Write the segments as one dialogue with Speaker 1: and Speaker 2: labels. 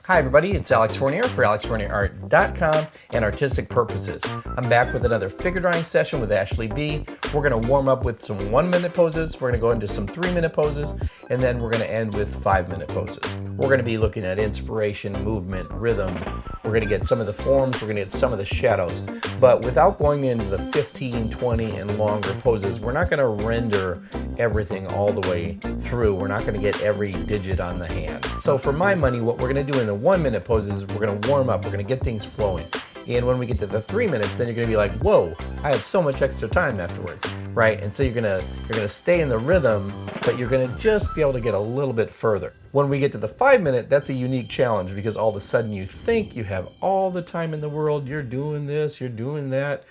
Speaker 1: Hi everybody, it's Alex Fournier for AlexFournierArt.com and Artistic Purposes. I'm back with another figure drawing session with AshliBee. We're going to warm up with some 1-minute poses, we're going to go into some 3-minute poses, and then we're going to end with 5-minute poses. We're going to be looking at inspiration, movement, rhythm. We're going to get some of the forms, we're going to get some of the shadows. But without going into the 15, 20, and longer poses, we're not going to render everything all the way through. We're not going to get every digit on the hand. So for my money, what we're going to do in the 1-minute poses, we're going to warm up, we're going to get things flowing. And when we get to the 3 minutes, then you're going to be like, whoa, I have so much extra time afterwards, right? And so you're going to stay in the rhythm, but you're going to just be able to get a little bit further. When we get to the 5-minute, that's a unique challenge because all of a sudden you think you have all the time in the world, you're doing this, you're doing that,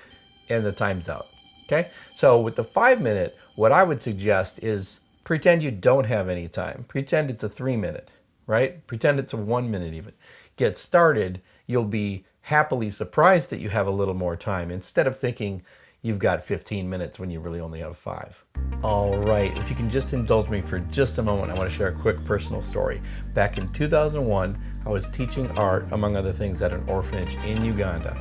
Speaker 1: and the time's out, okay? So with the 5-minute, what I would suggest is pretend you don't have any time. Pretend it's a 3-minute, right? Pretend it's a 1-minute even. Get started, you'll be happily surprised that you have a little more time instead of thinking you've got 15 minutes when you really only have 5. All right, if you can just indulge me for just a moment, I want to share a quick personal story. Back in 2001, I was teaching art, among other things, at an orphanage in Uganda.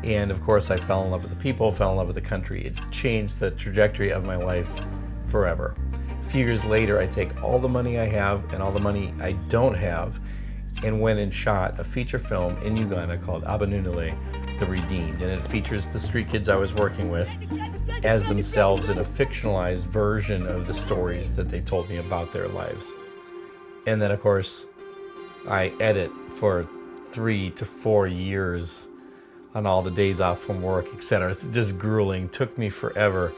Speaker 1: And of course, I fell in love with the people, fell in love with the country. It changed the trajectory of my life forever. A few years later, I take all the money I have and all the money I don't have and went and shot a feature film in Uganda called Abanunule, The Redeemed. And it features the street kids I was working with as themselves in a fictionalized version of the stories that they told me about their lives. And then, of course, I edit for 3 to 4 years on all the days off from work, etc. It's just grueling, took me forever,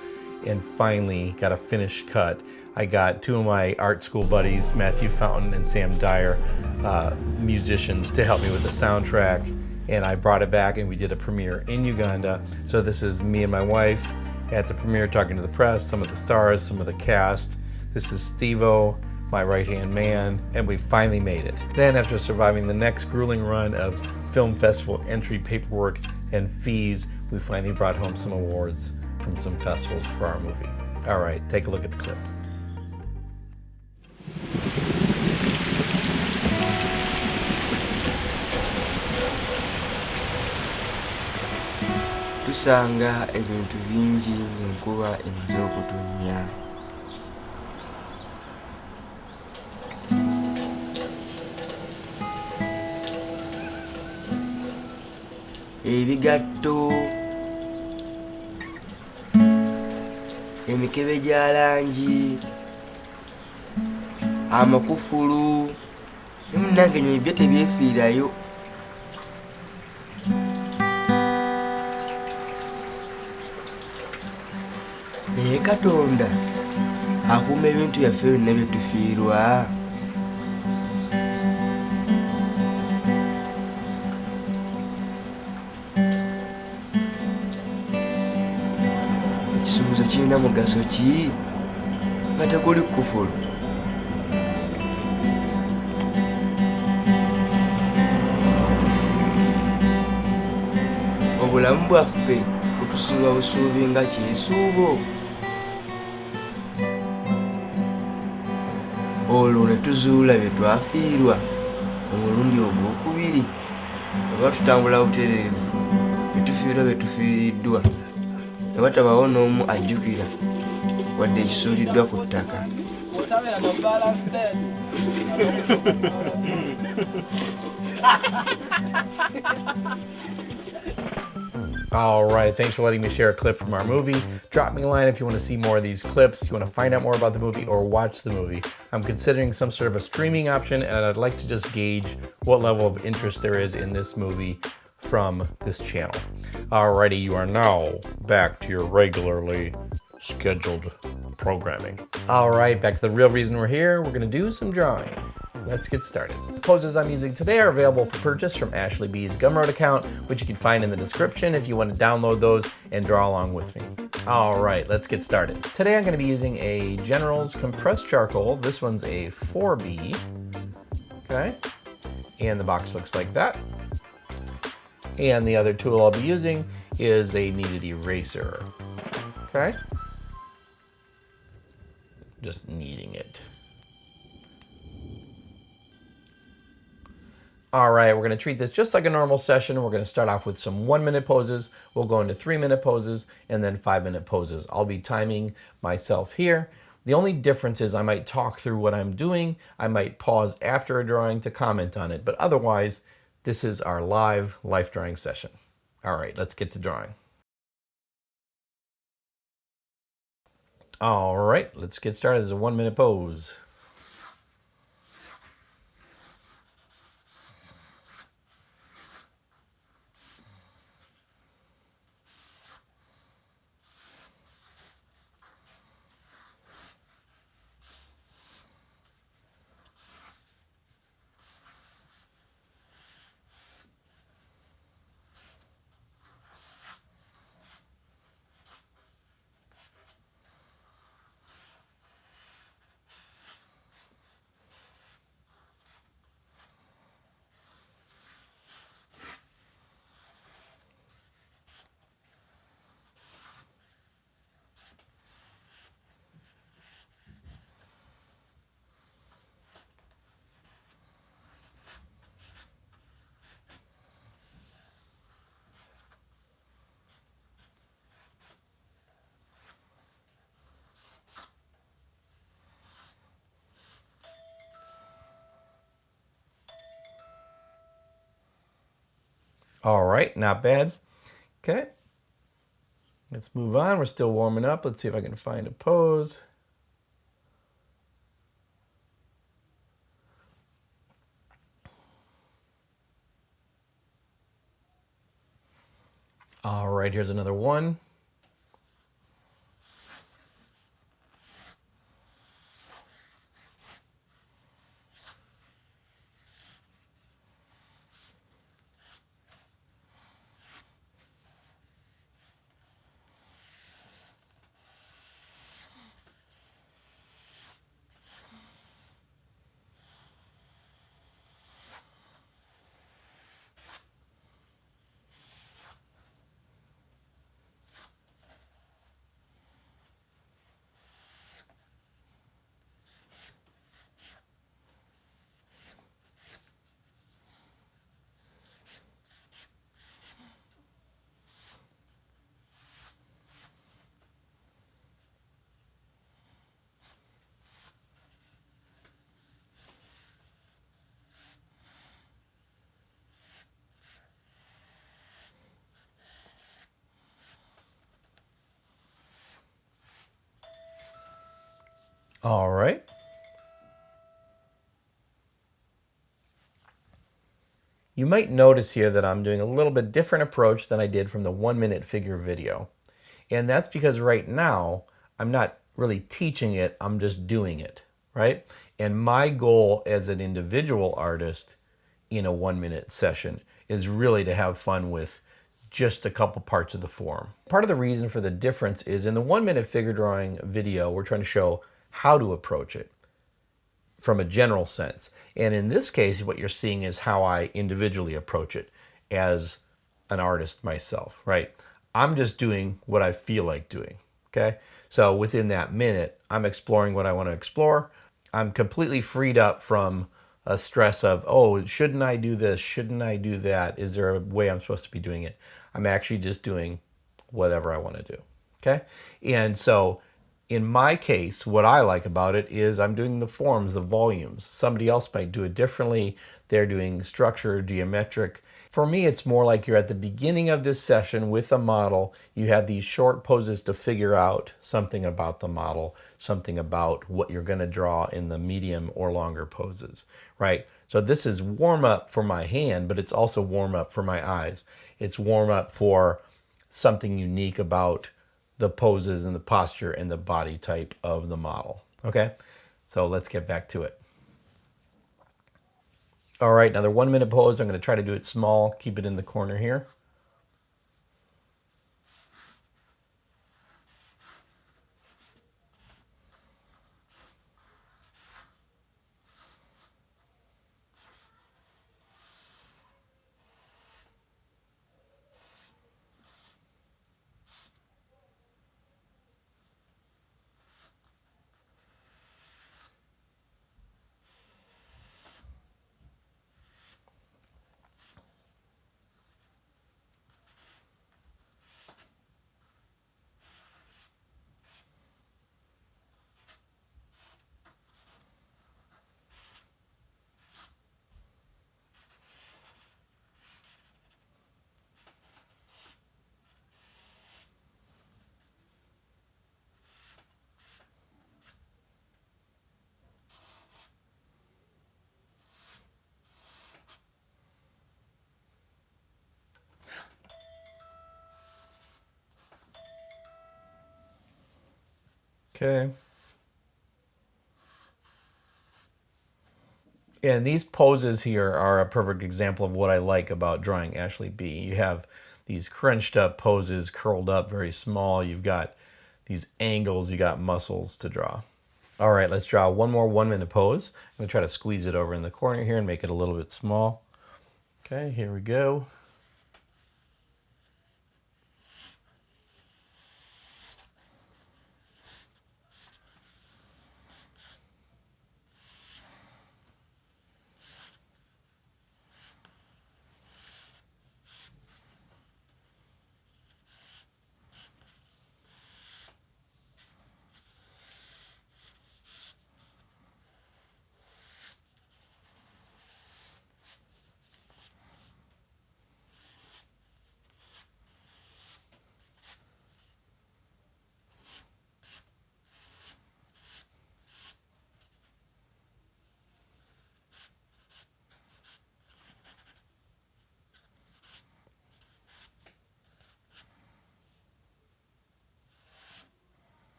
Speaker 1: and finally got a finished cut. I got 2 of my art school buddies, Fountain and Sam Dyer, musicians, to help me with the soundtrack, and I brought it back and we did a premiere in Uganda. So this is me and my wife at the premiere talking to the press, some of the stars, some of the cast. This is Steve-O, my right-hand man, and we finally made it. Then after surviving the next grueling run of film festival entry paperwork and fees, we finally brought home some awards from some festivals for our movie. All right, take a look at the clip.
Speaker 2: Tusanga ebintu bingi ng'enkuba emaze okutonnya. Ebigatto, emikebe gya langi, amakufulu, ne munnange nyo ebyo tebyefiirayo. Naye Katonda akuuma ebintu byaffe byonna bye tufiirwa. Ekisuubizo kirina mugaso ki nga tekuli kufulu? Obulamu bwaffe butusuuba busuubi nga kyesuubo. Olwo ne tuzuula bye twafiirwa omulundi ogwokubiri, oba tutambula butereevu ne tufiirwa bye tufiiriddwa, ne watabaawo n'omu ajjukira wadde ekisuuliddwa ku ttaka.
Speaker 1: All right, thanks for letting me share a clip from our movie. Drop me a line if you want to see more of these clips, you want to find out more about the movie or watch the movie. I'm considering some sort of a streaming option, and I'd like to just gauge what level of interest there is in this movie from this channel. Alrighty, you are now back to your regularly scheduled programming. All right, back to the real reason we're here. We're going to do some drawing. Let's get started. The poses I'm using today are available for purchase from AshliBee's Gumroad account, which you can find in the description if you want to download those and draw along with me. All right, let's get started. Today I'm going to be using a General's compressed charcoal. This one's a 4B, okay? And the box looks like that. And the other tool I'll be using is a kneaded eraser, okay? Just kneading it. All right, we're going to treat this just like a normal session. We're going to start off with some 1-minute poses. We'll go into 3-minute poses and then 5-minute poses. I'll be timing myself here. The only difference is I might talk through what I'm doing. I might pause after a drawing to comment on it, but otherwise, this is our live life drawing session. All right, let's get to drawing. All right, let's get started. This is a 1-minute pose. All right, not bad. Okay, let's move on. We're still warming up. Let's see if I can find a pose. All right, here's another one. All right. You might notice here that I'm doing a little bit different approach than I did from the 1-minute figure video. And that's because right now, I'm not really teaching it, I'm just doing it, right? And my goal as an individual artist in a 1-minute session is really to have fun with just a couple parts of the form. Part of the reason for the difference is in the 1-minute figure drawing video, we're trying to show how to approach it from a general sense. And in this case, what you're seeing is how I individually approach it as an artist myself, right? I'm just doing what I feel like doing, okay? So within that minute, I'm exploring what I want to explore. I'm completely freed up from a stress of, oh, shouldn't I do this? Shouldn't I do that? Is there a way I'm supposed to be doing it? I'm actually just doing whatever I want to do, okay? And so in my case, what I like about it is I'm doing the forms, the volumes. Somebody else might do it differently. They're doing structure, geometric. For me, it's more like you're at the beginning of this session with a model. You have these short poses to figure out something about the model, something about what you're going to draw in the medium or longer poses, right? So this is warm up for my hand, but it's also warm up for my eyes. It's warm up for something unique about the poses and the posture and the body type of the model. Okay, so let's get back to it. All right, another 1-minute pose. I'm going to try to do it small, keep it in the corner here. Okay. And these poses here are a perfect example of what I like about drawing AshliBee. You have these crunched up poses, curled up, very small. You've got these angles, you got muscles to draw. All right, let's draw one more 1 minute pose. I'm gonna try to squeeze it over in the corner here and make it a little bit small. Okay, here we go.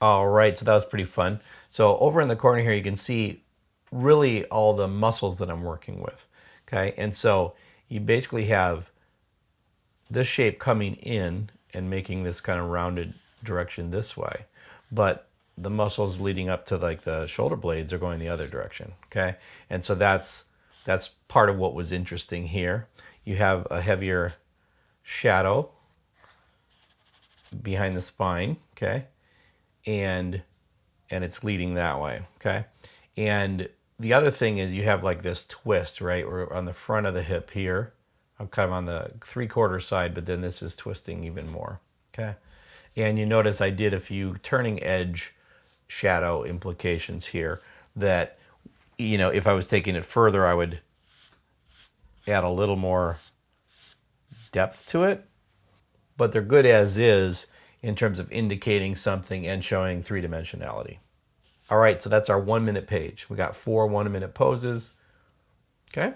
Speaker 1: All right, so that was pretty fun. So over in the corner here, you can see really all the muscles that I'm working with. Okay, and so you basically have this shape coming in and making this kind of rounded direction this way, but the muscles leading up to like the shoulder blades are going the other direction. Okay, and so that's part of what was interesting here. You have a heavier shadow behind the spine. Okay, and it's leading that way. Okay, and the other thing is you have like this twist, right? Or on the front of the hip here. I'm kind of on the 3/4 side, but then this is twisting even more. Okay, and you notice I did a few turning edge shadow implications here that, you know, if I was taking it further, I would add a little more depth to it, but they're good as is in terms of indicating something and showing three-dimensionality. All right, so that's our 1 minute page. We got 4 1 minute poses. Okay.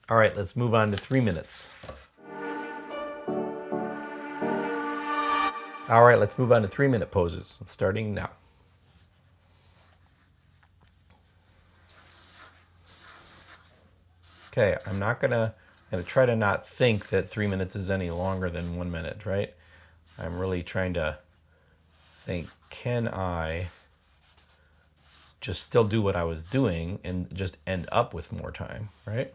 Speaker 1: All right, let's move on to 3 minutes. All right, let's move on to 3 minute poses, starting now. Okay, I'm gonna try to not think that 3 minutes is any longer than 1 minute, right? I'm really trying to think, can I just still do what I was doing and just end up with more time, right?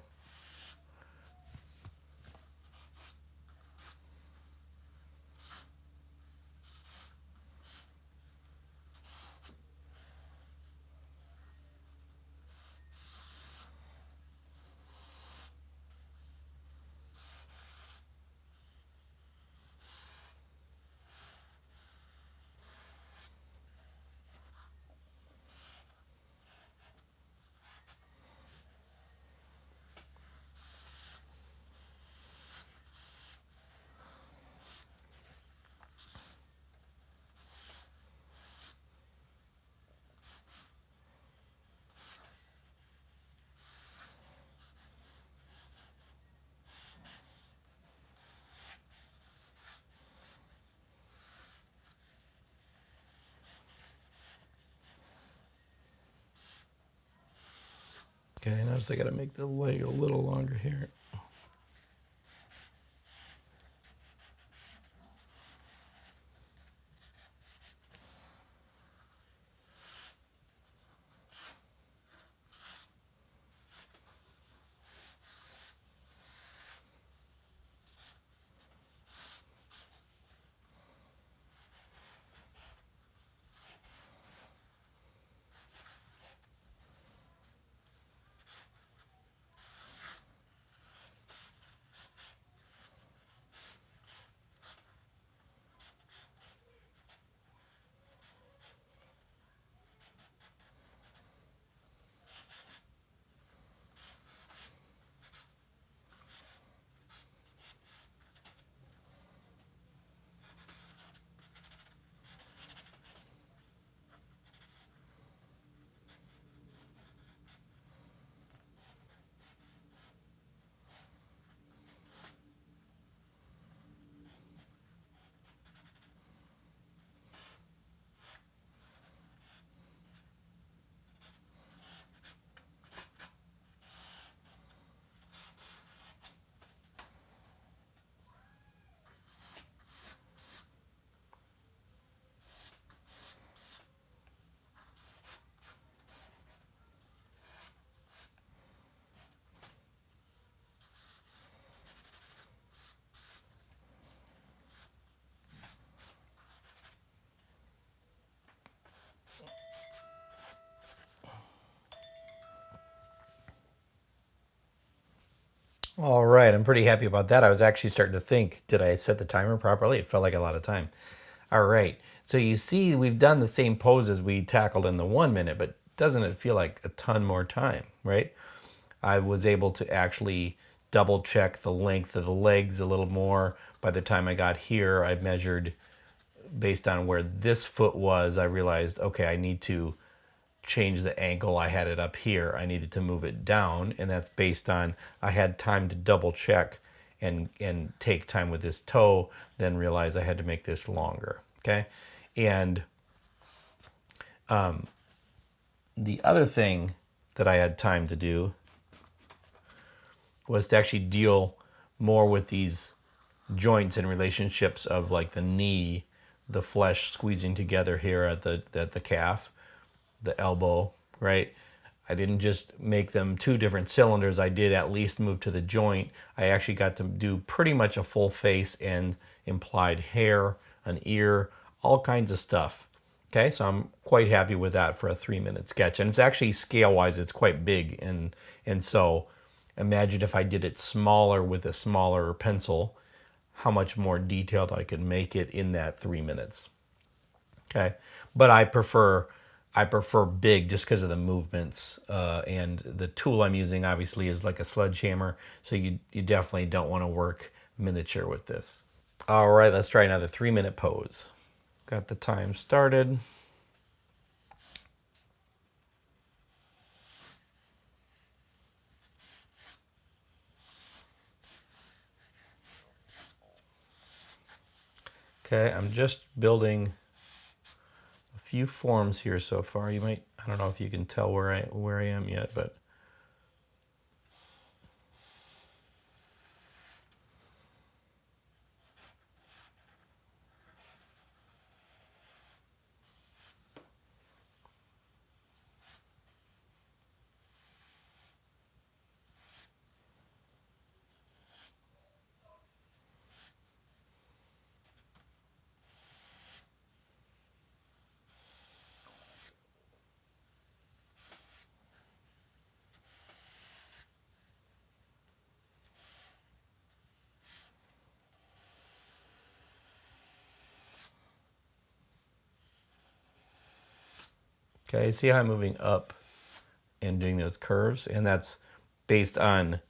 Speaker 1: Okay, notice I gotta make the leg a little longer here. All right, I'm pretty happy about that. I was actually starting to think, did I set the timer properly? It felt like a lot of time. All right, so you see we've done the same poses we tackled in the 1 minute, but doesn't it feel like a ton more time, right? I was able to actually double check the length of the legs a little more. By the time I got here, I measured based on where this foot was. I realized, okay, I need to change the ankle. I had it up here. I needed to move it down, and that's based on I had time to double check and take time with this toe, then realize I had to make this longer. Okay, and the other thing that I had time to do was to actually deal more with these joints and relationships of like the knee, the flesh squeezing together here at the calf, the elbow, right? I didn't just make them two different cylinders. I did at least move to the joint. I actually got to do pretty much a full face and implied hair, an ear, all kinds of stuff. Okay, so I'm quite happy with that for a 3-minute sketch. And it's actually scale-wise, it's quite big. And so imagine if I did it smaller with a smaller pencil, how much more detailed I could make it in that 3 minutes. Okay, but I prefer big just because of the movements, and the tool I'm using obviously is like a sledgehammer, so you definitely don't want to work miniature with this. All right, let's try another 3-minute pose. Got the time started. Okay, I'm just building a few forms here so far. You might, I don't know if you can tell where I am yet, but okay, see how I'm moving up and doing those curves, and that's based on,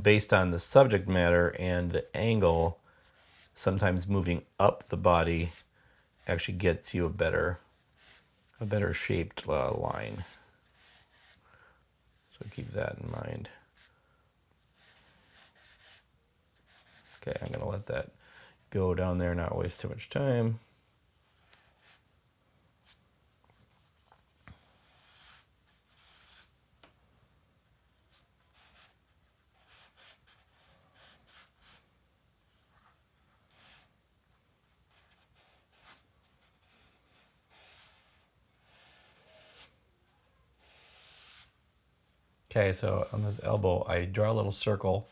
Speaker 1: based on the subject matter and the angle. Sometimes moving up the body actually gets you a better shaped line. So keep that in mind. Okay, I'm gonna let that go down there, not waste too much time. Okay, so on this elbow, I draw a little circle,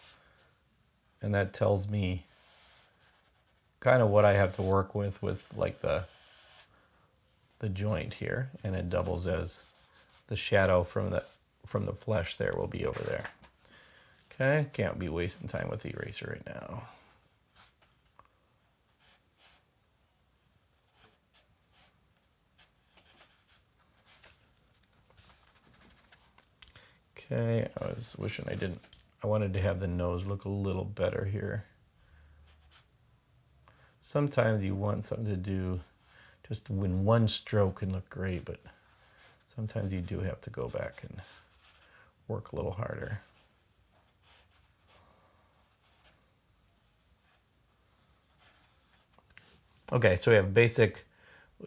Speaker 1: and that tells me kind of what I have to work with like the joint here, and it doubles as the shadow from the flesh there will be over there. Okay, can't be wasting time with the eraser right now. Okay, I was wishing I wanted to have the nose look a little better here. Sometimes you want something to do just in one stroke can look great, but sometimes you do have to go back and work a little harder. Okay, so we have basic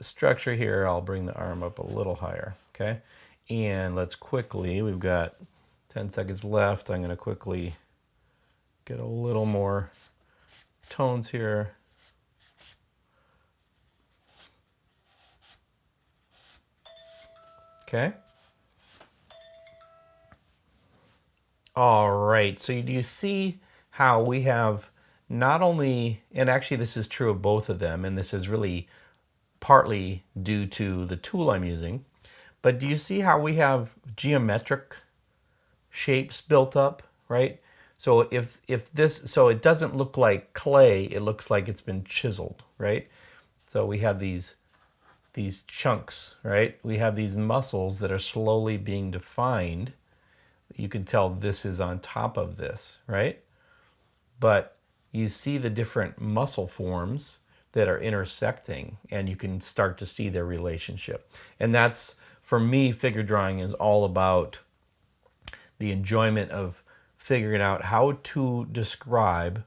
Speaker 1: structure here. I'll bring the arm up a little higher, okay? And let's quickly, we've got 10 seconds left. I'm gonna quickly get a little more tones here. Okay. All right, so do you see how we have not only, and actually this is true of both of them, and this is really partly due to the tool I'm using, but do you see how we have geometric shapes built up, right? So if this, so it doesn't look like clay, it looks like it's been chiseled, right? So we have these chunks, right? We have these muscles that are slowly being defined. You can tell this is on top of this, right? But you see the different muscle forms that are intersecting, and you can start to see their relationship. And that's, for me, figure drawing is all about the enjoyment of figuring out how to describe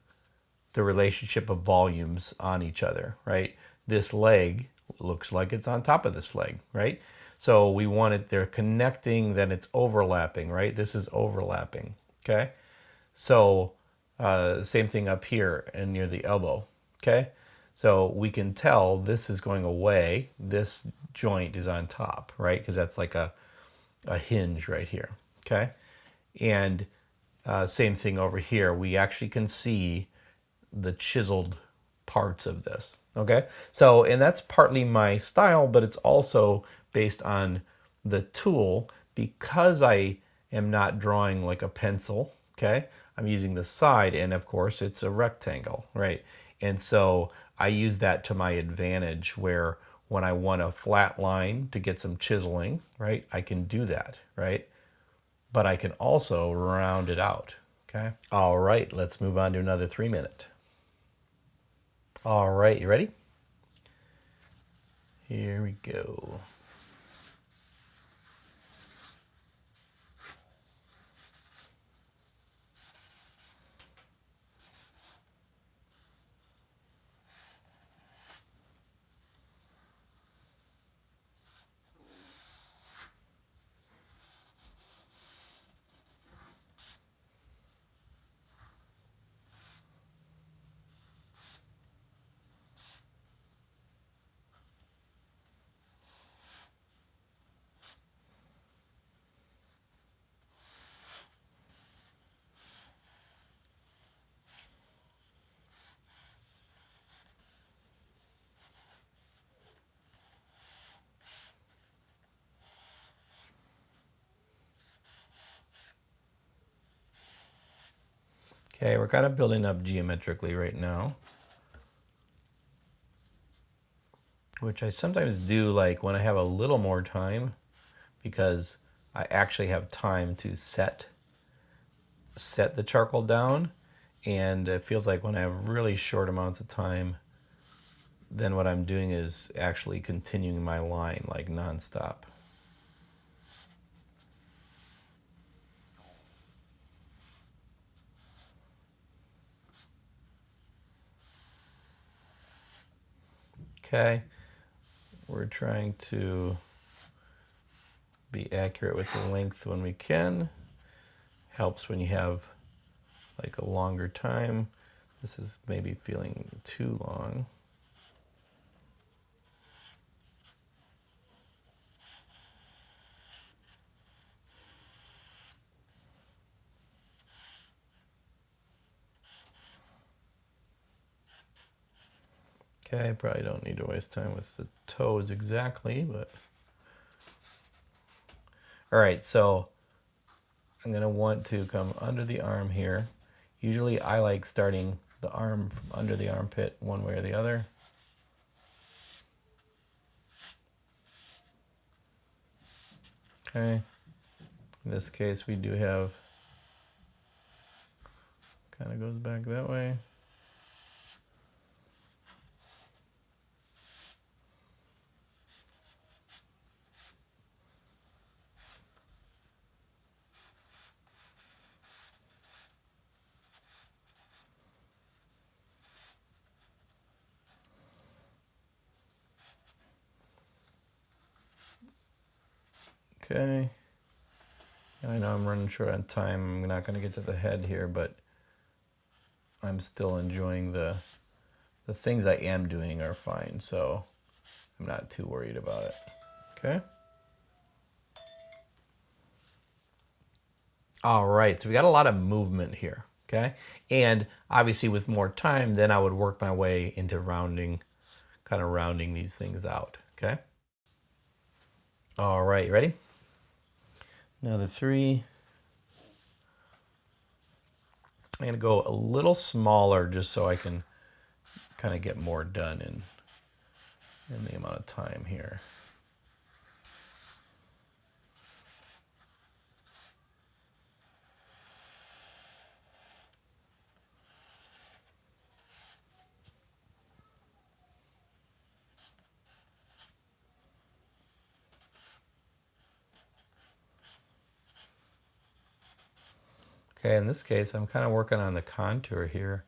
Speaker 1: the relationship of volumes on each other, right? This leg looks like it's on top of this leg, right? So we want it, they're connecting, then it's overlapping, right? This is overlapping, okay? So same thing up here and near the elbow, okay? So we can tell this is going away, this joint is on top, right? Because that's like a hinge right here, okay? And same thing over here. We actually can see the chiseled parts of this, okay? So, and that's partly my style, but it's also based on the tool, because I am not drawing like a pencil, okay? I'm using the side, and of course it's a rectangle, right? And so I use that to my advantage, where when I want a flat line to get some chiseling, right, I can do that, right? But I can also round it out, okay? All right, let's move on to another 3 minute. All right, you ready? Here we go. Okay, we're kind of building up geometrically right now, which I sometimes do like when I have a little more time, because I actually have time to set the charcoal down, and it feels like when I have really short amounts of time, then what I'm doing is actually continuing my line like nonstop. Okay, we're trying to be accurate with the length when we can. Helps when you have like a longer time. This is maybe feeling too long. Okay, I probably don't need to waste time with the toes exactly, but... All right, so I'm gonna want to come under the arm here. Usually I like starting the arm from under the armpit one way or the other. Okay, in this case we do have, kind of goes back that way. Okay, and I know I'm running short on time. I'm not going to get to the head here, but I'm still enjoying the things I am doing are fine, so I'm not too worried about it. Okay. All right, so we got a lot of movement here, okay? And obviously with more time, then I would work my way into rounding, kind of rounding these things out, okay? All right, you ready? Another 3. I'm gonna go a little smaller just so I can kind of get more done in the amount of time here. Okay, in this case, I'm kind of working on the contour here.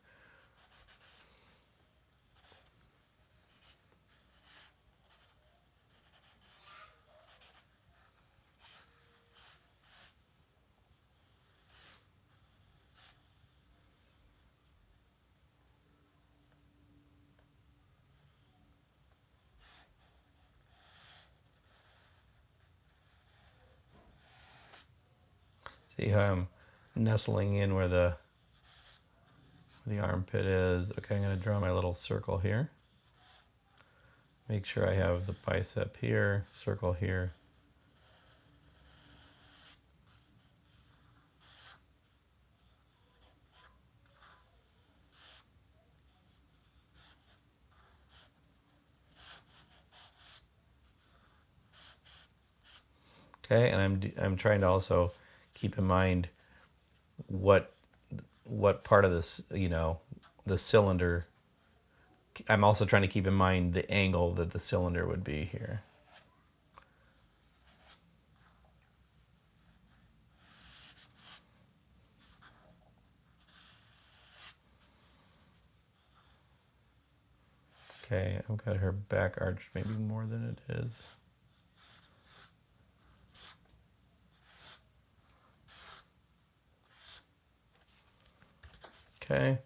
Speaker 1: See how I'm nestling in where the armpit is. Okay, I'm going to draw my little circle here. Make sure I have the bicep here, circle here. Okay, and I'm trying to also keep in mind what part of this, the cylinder. I'm also trying to keep in mind the angle that the cylinder would be here. Okay, I've got her back arched maybe more than it is. Okay.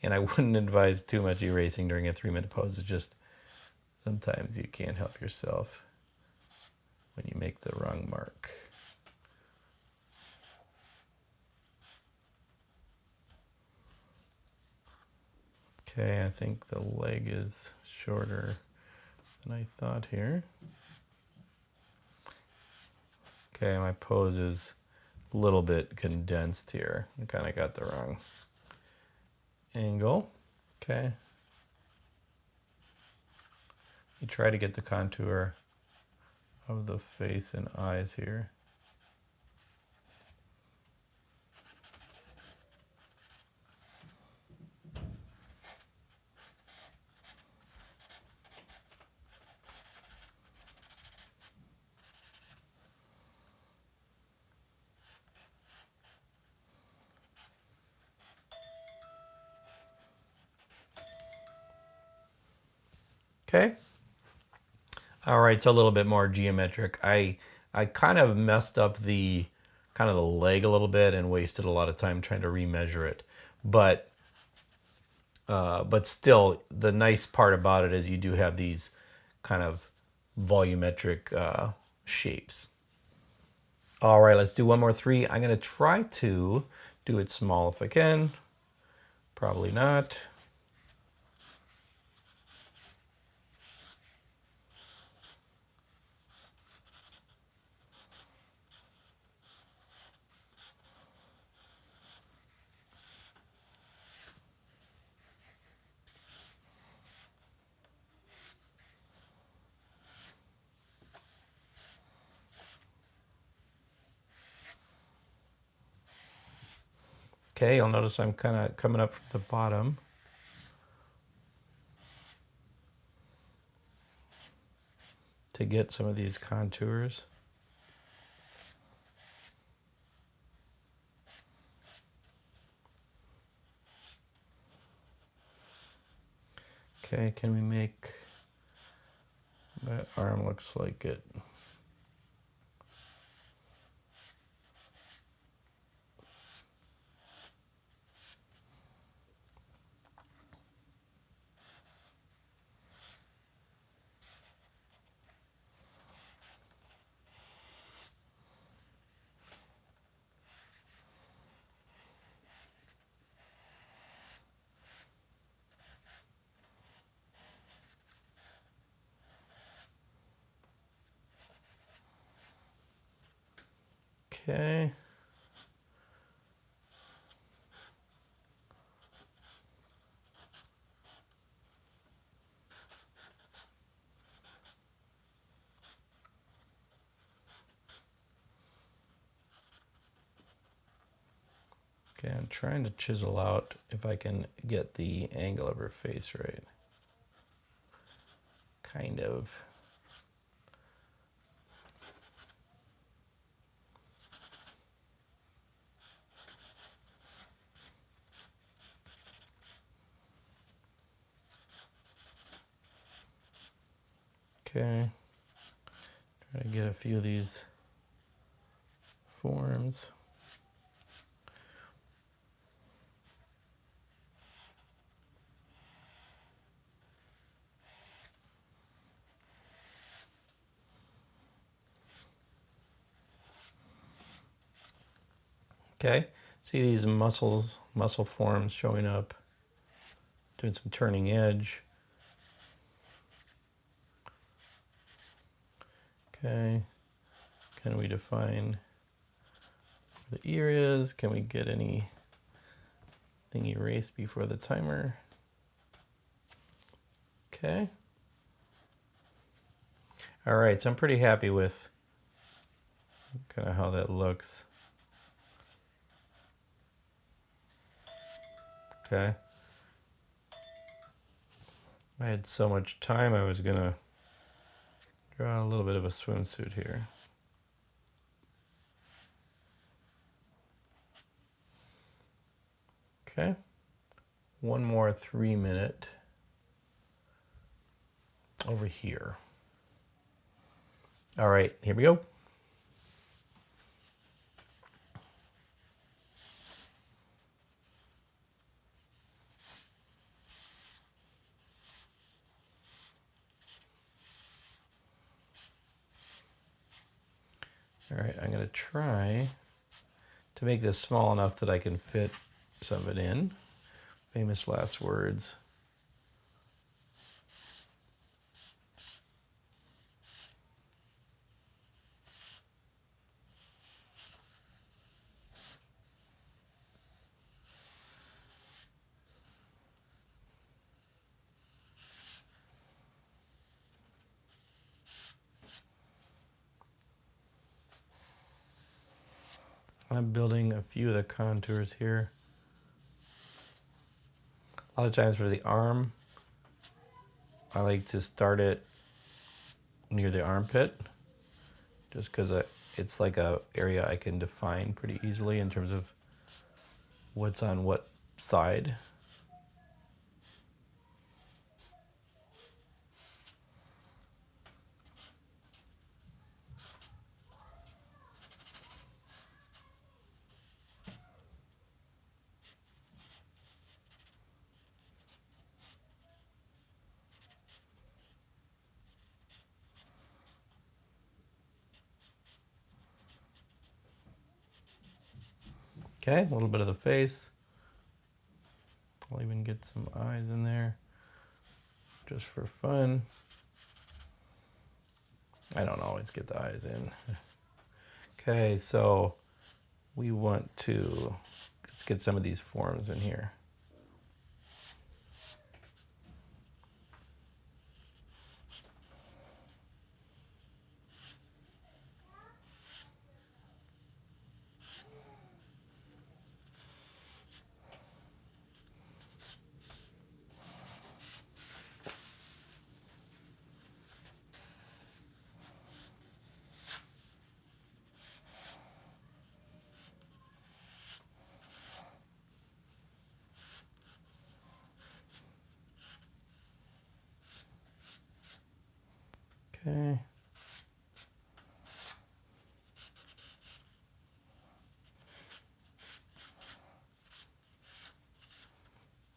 Speaker 1: And I wouldn't advise too much erasing during a 3-minute pose. It's just sometimes you can't help yourself when you make the wrong mark. Okay, I think the leg is shorter than I thought here. Okay, my pose is a little bit condensed here. I kind of got the wrong angle. Okay. You try to get the contour of the face and eyes here. Okay. All right, so a little bit more geometric. I kind of messed up the leg a little bit and wasted a lot of time trying to remeasure it. But still, the nice part about it is you do have these kind of volumetric shapes. All right, let's do one more 3. I'm going to try to do it small if I can. Probably not. Okay, you'll notice I'm kind of coming up from the bottom. To get some of these contours. Okay, can we make that arm looks like it? Okay. Okay, I'm trying to chisel out if I can get the angle of her face right. Kind of. Okay, try to get a few of these forms. Okay, see these muscle forms showing up, doing some turning edge. Okay, can we define where the ear is? Can we get anything erased before the timer? Okay. All right, so I'm pretty happy with kind of how that looks. Okay. I had so much time, I was gonna draw a little bit of a swimsuit here. Okay. One more 3-minute over here. All right, here we go. All right, I'm going to try to make this small enough that I can fit some of it in. Famous last words. I'm building a few of the contours here. A lot of times for the arm, I like to start it near the armpit, just because it's like a area I can define pretty easily in terms of what's on what side. Okay, a little bit of the face. I'll even get some eyes in there just for fun. I don't always get the eyes in. Okay, so we want to, let's get some of these forms in here. Okay.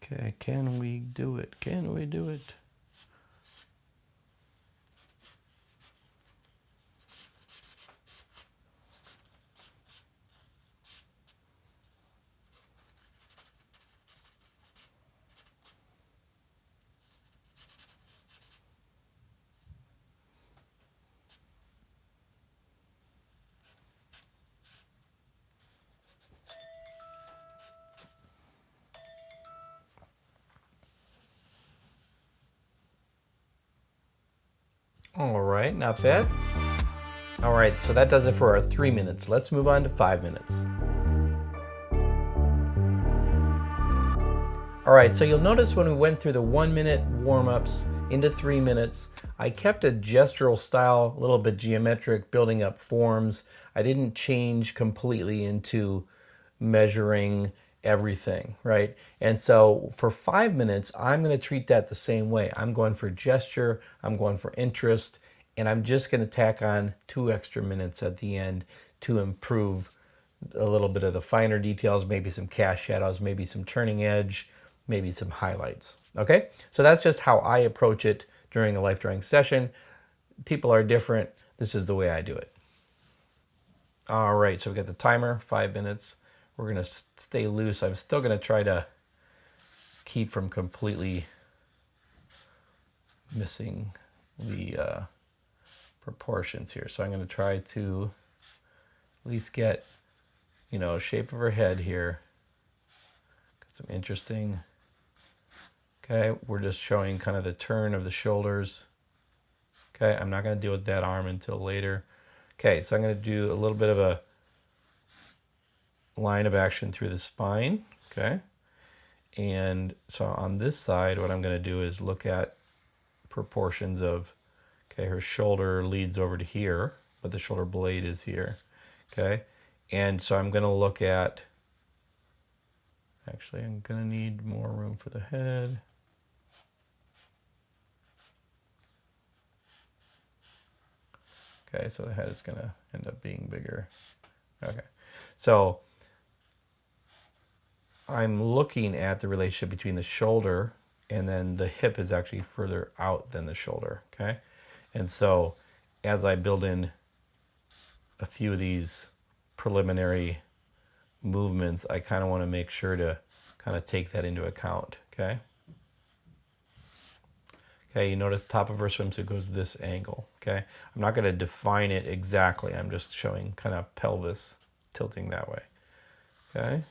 Speaker 1: Okay, can we do it? Can we do it? All right, not bad. All right, so that does it for our 3 minutes. Let's move on to 5 minutes. All right, so you'll notice when we went through the 1 minute warm-ups into 3 minutes, I kept a gestural style, a little bit geometric, building up forms. I didn't change completely into measuring everything, right? And so for 5 minutes, I'm going to treat that the same way. I'm going for gesture, I'm going for interest, and I'm just going to tack on 2 extra minutes at the end to improve a little bit of the finer details, maybe some cast shadows, maybe some turning edge, maybe some highlights. Okay, so that's just how I approach it during a life drawing session. People are different. This is the way I do it. All right, so we got the timer, 5 minutes. We're gonna stay loose. I'm still gonna try to keep from completely missing the proportions here. So I'm gonna try to at least get, you know, shape of her head here. Got some interesting. Okay, we're just showing kind of the turn of the shoulders. Okay, I'm not going to deal with that arm until later. Okay, so I'm going to do a little bit of a line of action through the spine. Okay, and so on this side, what I'm going to do is look at proportions of, okay, her shoulder leads over to here, but the shoulder blade is here. Okay, and so I'm going to look at, actually, I'm going to need more room for the head. Okay, so the head is going to end up being bigger. Okay, so I'm looking at the relationship between the shoulder and then the hip is actually further out than the shoulder, okay? And so as I build in a few of these preliminary movements, I kind of want to make sure to kind of take that into account, okay? Okay, you notice top of her swimsuit goes this angle, okay? I'm not going to define it exactly. I'm just showing kind of pelvis tilting that way, okay?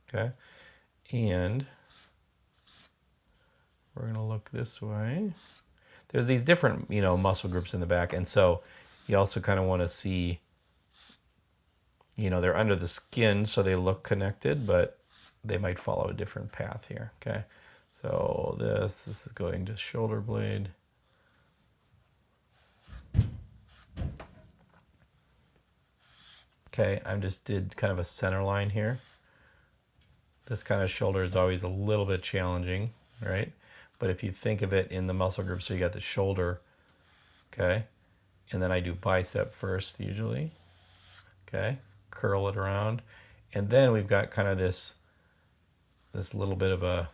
Speaker 1: Okay, and we're going to look this way. There's these different, you know, muscle groups in the back, and so you also kind of want to see, you know, they're under the skin, so they look connected, but they might follow a different path here, okay? So this is going to shoulder blade. Okay, I just did kind of a center line here. This kind of shoulder is always a little bit challenging, right? But if you think of it in the muscle group, so you got the shoulder, okay? And then I do bicep first usually, okay? Curl it around. And then we've got kind of this little bit of a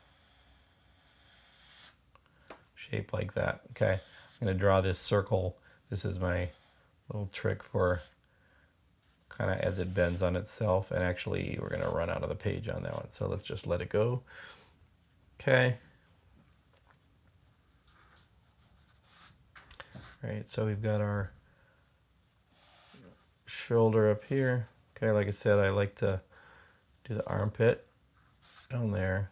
Speaker 1: shape like that, okay? I'm gonna draw this circle. This is my little trick for kind of as it bends on itself, and actually we're gonna run out of the page on that one, so let's just let it go. Okay. All right, so we've got our shoulder up here. Okay, like I said, I like to do the armpit down there.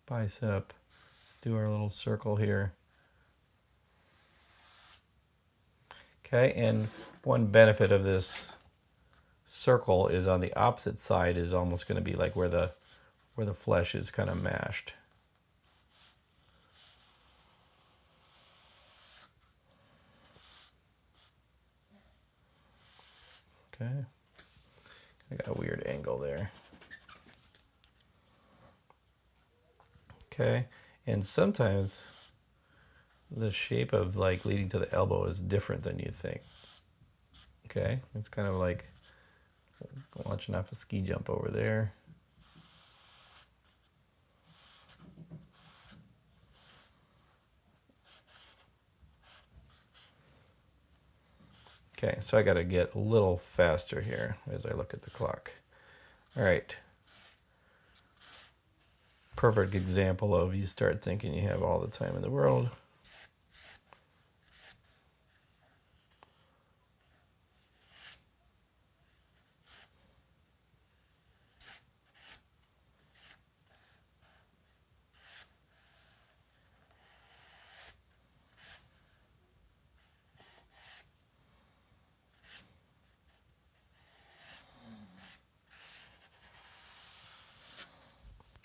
Speaker 1: Bicep. Let's do our little circle here. Okay, and one benefit of this circle is on the opposite side is almost going to be like where the flesh is kind of mashed. Okay, I got a weird angle there. Okay, and sometimes the shape of like leading to the elbow is different than you think. Okay, it's kind of like launching off a ski jump over there. Okay, so I got to get a little faster here as I look at the clock. All right. Perfect example of you start thinking you have all the time in the world.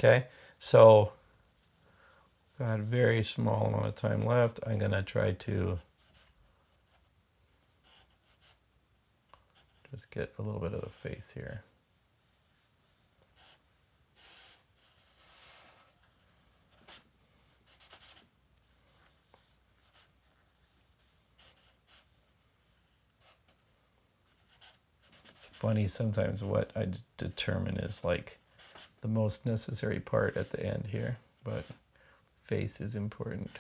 Speaker 1: Okay, so got a very small amount of time left. I'm gonna try to just get a little bit of the face here. It's funny sometimes what I determine is like the most necessary part at the end here, but face is important.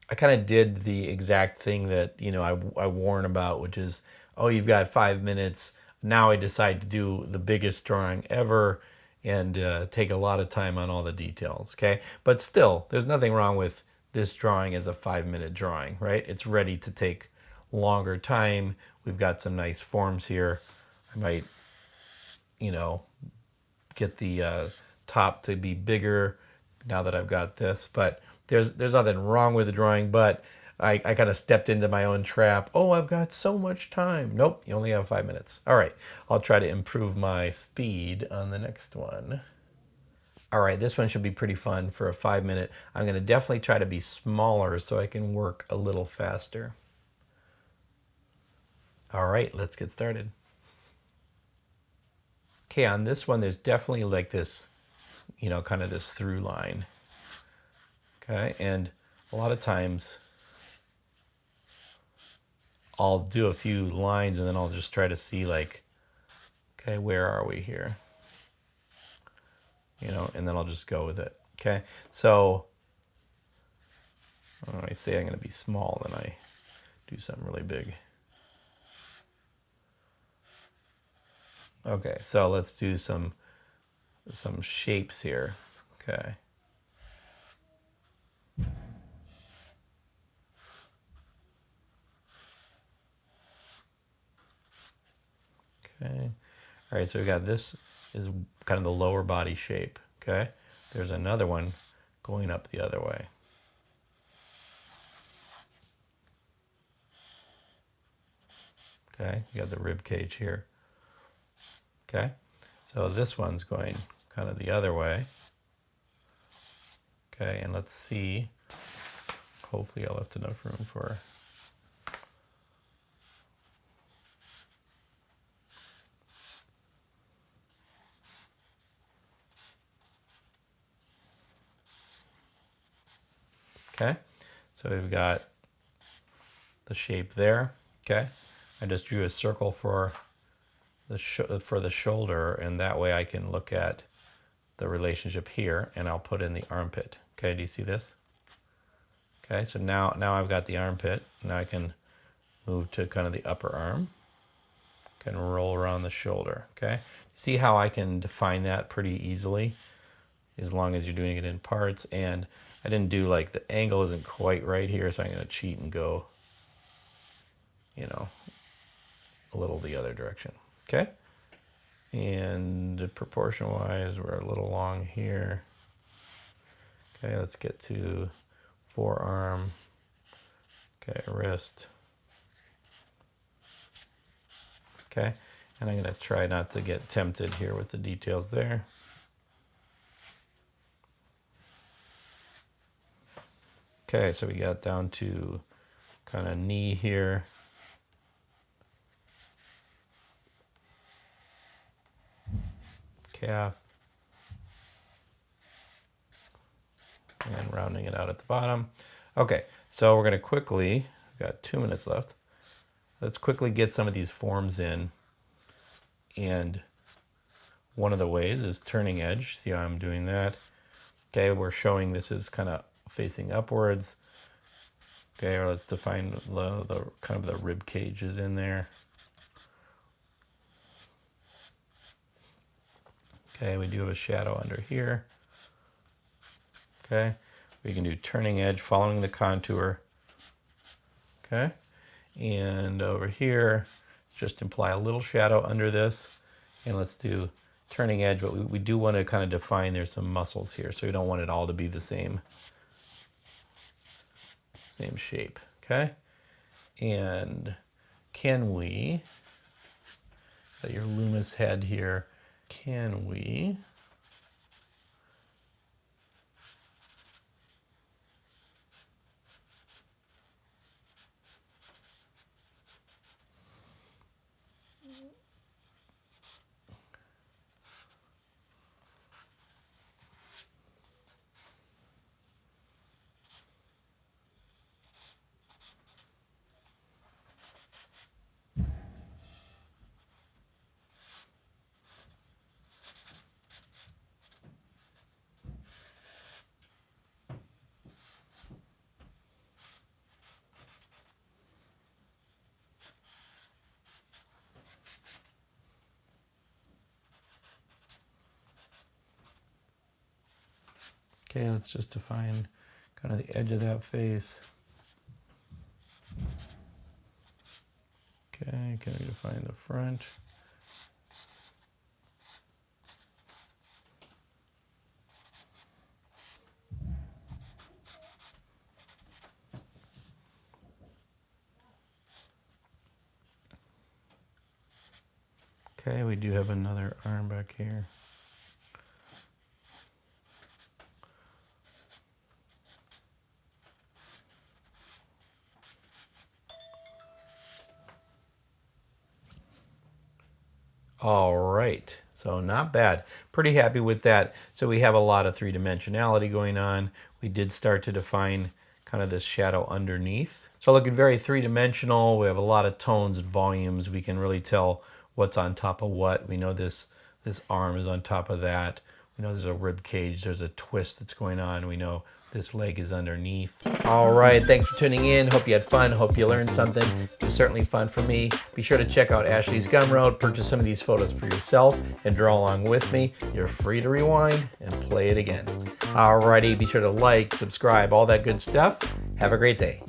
Speaker 1: I kind of did the exact thing that, you know, I warn about, which is, oh, you've got 5 minutes. Now I decide to do the biggest drawing ever and take a lot of time on all the details, okay? But still, there's nothing wrong with this drawing as a 5-minute drawing, right? It's ready to take longer time. We've got some nice forms here. I might, you know, get the top to be bigger now that I've got this, but there's nothing wrong with the drawing, but I kind of stepped into my own trap. Oh, I've got so much time. Nope, you only have 5 minutes. All right, I'll try to improve my speed on the next one. All right, this one should be pretty fun for a 5-minute. I'm gonna definitely try to be smaller so I can work a little faster. All right, let's get started. Okay, on this one, there's definitely like this, you know, kind of this through line. Okay, and a lot of times I'll do a few lines and then I'll just try to see like, okay, where are we here? You know, and then I'll just go with it. Okay, so when I say I'm going to be small, then I do something really big. Okay, so let's do some shapes here. Okay. Okay. All right, so we got this is kind of the lower body shape. Okay. There's another one going up the other way. Okay, you got the rib cage here. Okay, so this one's going kind of the other way. Okay, and let's see. Hopefully I left enough room for. Okay, so we've got the shape there. Okay, I just drew a circle for the shoulder, and that way I can look at the relationship here, and I'll put in the armpit. Okay, do you see this? Okay, so now I've got the armpit. Now I can move to kind of the upper arm. Can roll around the shoulder. Okay, see how I can define that pretty easily, as long as you're doing it in parts. And I didn't do like the angle isn't quite right here, so I'm going to cheat and go, you know, a little the other direction. Okay, and proportion wise we're a little long here. Okay, let's get to forearm. Okay, wrist. Okay, and I'm going to try not to get tempted here with the details there. Okay, so we got down to kind of knee here. Calf. And rounding it out at the bottom. Okay, so we're going to quickly, we've got 2 minutes left. Let's quickly get some of these forms in. And one of the ways is turning edge. See how I'm doing that? Okay, we're showing this is kind of facing upwards. Okay, or let's define the kind of the rib cages in there. Okay, we do have a shadow under here. Okay, we can do turning edge following the contour. Okay, and over here, just imply a little shadow under this. And let's do turning edge, but we do want to kind of define there's some muscles here, so we don't want it all to be the same shape. Okay, and can we, got your Loomis head here, can we Okay, let's just define kind of the edge of that face. Okay, can we define the front? Okay, we do have another arm back here. All right, so not bad. Pretty happy with that. So we have a lot of three-dimensionality going on. We did start to define kind of this shadow underneath. So looking very three-dimensional. We have a lot of tones and volumes. We can really tell what's on top of what. We know this arm is on top of that. We know there's a rib cage. There's a twist that's going on. We know this leg is underneath. All right, thanks for tuning in. Hope you had fun. Hope you learned something. It was certainly fun for me. Be sure to check out Ashley's Gumroad. Purchase some of these photos for yourself and draw along with me. You're free to rewind and play it again. All righty, be sure to like, subscribe, all that good stuff. Have a great day.